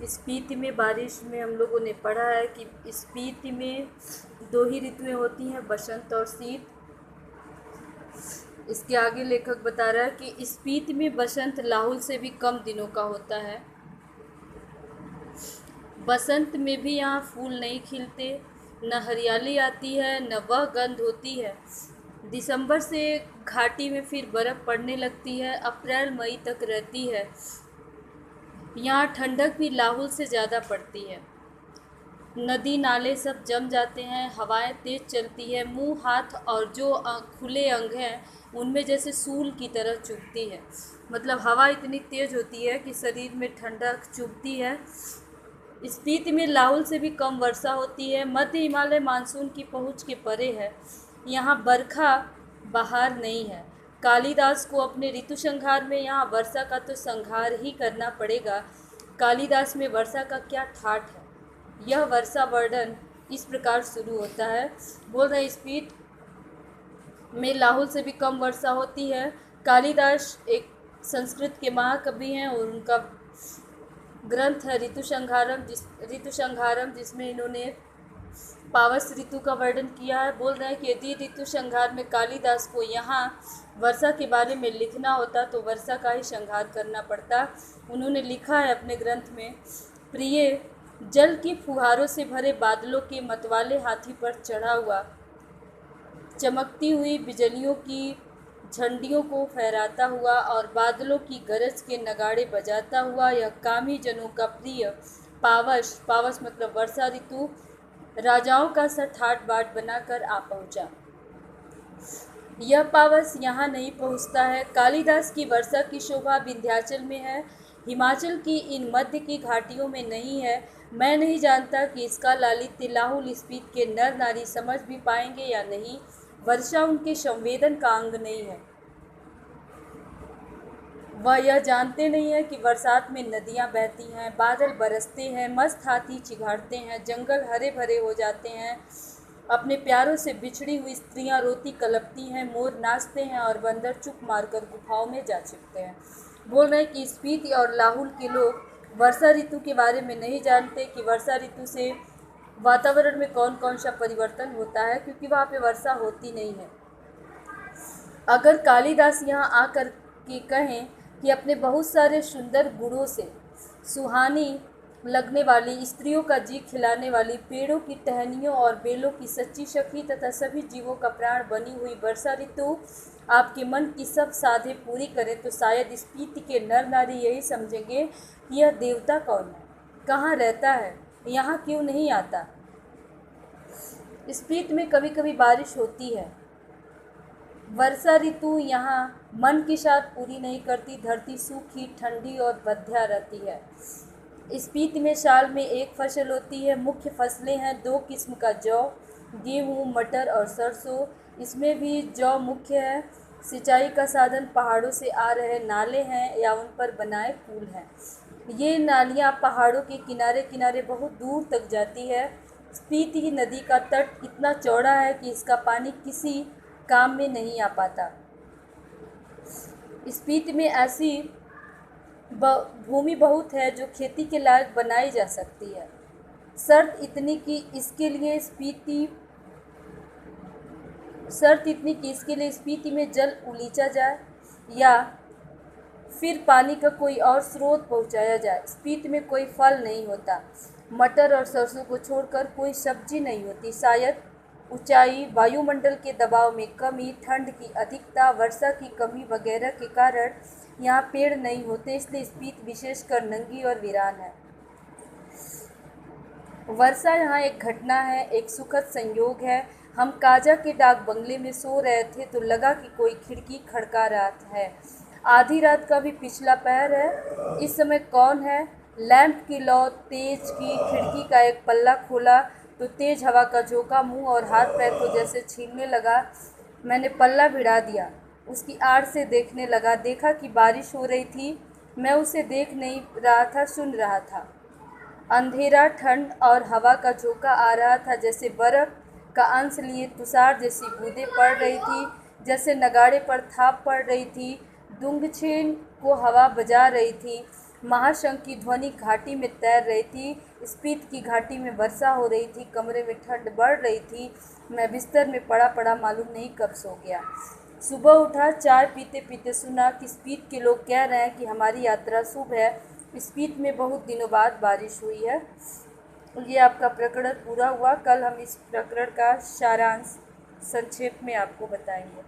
स्पीति में बारिश में हम लोगों ने पढ़ा है कि स्पीति में दो ही ऋतुएं होती हैं, बसंत और शीत। इसके आगे लेखक बता रहा है कि स्पीति में बसंत लाहुल से भी कम दिनों का होता है। बसंत में भी यहाँ फूल नहीं खिलते, न हरियाली आती है, न वह गंध होती है। दिसंबर से घाटी में फिर बर्फ़ पड़ने लगती है, अप्रैल मई तक रहती है। यहाँ ठंडक भी लाहुल से ज़्यादा पड़ती है। नदी नाले सब जम जाते हैं, हवाएं तेज चलती है, मुंह हाथ और जो खुले अंग हैं उनमें जैसे सूल की तरह चुभती है। मतलब हवा इतनी तेज होती है कि शरीर में ठंडक चुभती है। स्पीति में लाहुल से भी कम वर्षा होती है। मध्य हिमालय मानसून की पहुंच के परे है। यहाँ बरखा बहार नहीं है। कालिदास को अपने ऋतु संहार में यहाँ वर्षा का तो संहार ही करना पड़ेगा। कालिदास में वर्षा का क्या ठाठ है। यह वर्षा वर्णन इस प्रकार शुरू होता है। बोल रहे स्पीति में लाहुल से भी कम वर्षा होती है। कालिदास एक संस्कृत के महाकवि हैं और उनका ग्रंथ है ऋतु संहारम जिसमें इन्होंने पावस ऋतु का वर्णन किया है। बोल रहे हैं कि यदि ऋतु संहार में कालिदास को यहाँ वर्षा के बारे में लिखना होता तो वर्षा का ही संहार करना पड़ता। उन्होंने लिखा है अपने ग्रंथ में, प्रिय जल की फुहारों से भरे बादलों के मतवाले हाथी पर चढ़ा हुआ, चमकती हुई बिजलियों की झंडियों को फहराता हुआ और बादलों की गरज के नगाड़े बजाता हुआ, यह कामी जनों का प्रिय पावस, पावस मतलब वर्षा ऋतु, राजाओं का सा ठाट बाट बनाकर आ पहुंचा। यह पावस यहाँ नहीं पहुँचता है। कालिदास की वर्षा की शोभा विंध्याचल में है, हिमाचल की इन मध्य की घाटियों में नहीं है। मैं नहीं जानता कि इसका लालित्य लाहुल स्पीति के नर नारी समझ भी पाएंगे या नहीं। वर्षा उनके संवेदन का अंग नहीं है। वह यह जानते नहीं है कि बरसात में नदियाँ बहती हैं, बादल बरसते हैं, मस्त हाथी चिघाड़ते हैं, जंगल हरे भरे हो जाते हैं, अपने प्यारों से बिछड़ी हुई स्त्रियां रोती कलपती हैं, मोर नाचते हैं और बंदर चुप मारकर गुफाओं में जा छिपते हैं। बोल रहे हैं कि स्पीति और लाहुल के लोग वर्षा ऋतु के बारे में नहीं जानते कि वर्षा ऋतु से वातावरण में कौन कौन सा परिवर्तन होता है, क्योंकि वहाँ पे वर्षा होती नहीं है। अगर कालिदास यहाँ आकर के कहें कि अपने बहुत सारे सुंदर गुणों से सुहानी लगने वाली, स्त्रियों का जी खिलाने वाली, पेड़ों की टहनियों और बेलों की सच्ची सखी तथा सभी जीवों का प्राण बनी हुई वर्षा ऋतु आपके मन की सब साधे पूरी करे, तो शायद स्पीति के नर नारी यही समझेंगे कि यह देवता कौन है, कहाँ रहता है, यहाँ क्यों नहीं आता। स्पीति में कभी कभी बारिश होती है। वर्षा ऋतु यहाँ मन की शाद पूरी नहीं करती। धरती सूखी, ठंडी और बंध्या रहती है। स्पीति में साल में एक फसल होती है। मुख्य फसलें हैं दो किस्म का जौ, गेहूँ, मटर और सरसों। इसमें भी जौ मुख्य है। सिंचाई का साधन पहाड़ों से आ रहे नाले हैं या उन पर बनाए पुल हैं। ये नालियाँ पहाड़ों के किनारे किनारे बहुत दूर तक जाती है। स्पीति नदी का तट इतना चौड़ा है कि इसका पानी किसी काम में नहीं आ पाता। स्पीति में ऐसी भूमि बहुत है जो खेती के लायक बनाई जा सकती है। शर्त इतनी कि इसके लिए स्पीति में जल उलीचा जाए या फिर पानी का कोई और स्रोत पहुंचाया जाए। स्पीति में कोई फल नहीं होता। मटर और सरसों को छोड़कर कोई सब्जी नहीं होती। शायद ऊंचाई, वायुमंडल के दबाव में कमी, ठंड की अधिकता, वर्षा की कमी वगैरह के कारण यहाँ पेड़ नहीं होते, इसलिए स्पीति विशेषकर नंगी और वीरान है। वर्षा यहाँ एक घटना है, एक सुखद संयोग है। हम काजा के डाक बंगले में सो रहे थे तो लगा कि कोई खिड़की खड़का रहा है। आधी रात का भी पिछला पहर है। इस समय कौन है? लैंप की लौ तेज की, खिड़की का एक पल्ला खोला तो तेज हवा का झोंका मुंह और हाथ पैर को जैसे छीनने लगा। मैंने पल्ला भिड़ा दिया, उसकी आड़ से देखने लगा। देखा कि बारिश हो रही थी। मैं उसे देख नहीं रहा था, सुन रहा था। अंधेरा, ठंड और हवा का झोंका आ रहा था, जैसे बर्फ का अंश लिए तुषार जैसी बूंदें पड़ रही थी, जैसे नगाड़े पर थाप पड़ रही थी, दुंगछेन को हवा बजा रही थी। महाशंख की ध्वनि घाटी में तैर रही थी। स्पीति की घाटी में वर्षा हो रही थी। कमरे में ठंड बढ़ रही थी। मैं बिस्तर में पड़ा पड़ा मालूम नहीं कब सो गया। सुबह उठा, चाय पीते पीते सुना कि स्पीति के लोग कह रहे हैं कि हमारी यात्रा शुभ है। स्पीति में बहुत दिनों बाद बारिश हुई है। ये आपका प्रकरण पूरा हुआ। कल हम इस प्रकरण का सारांश संक्षेप में आपको बताएंगे।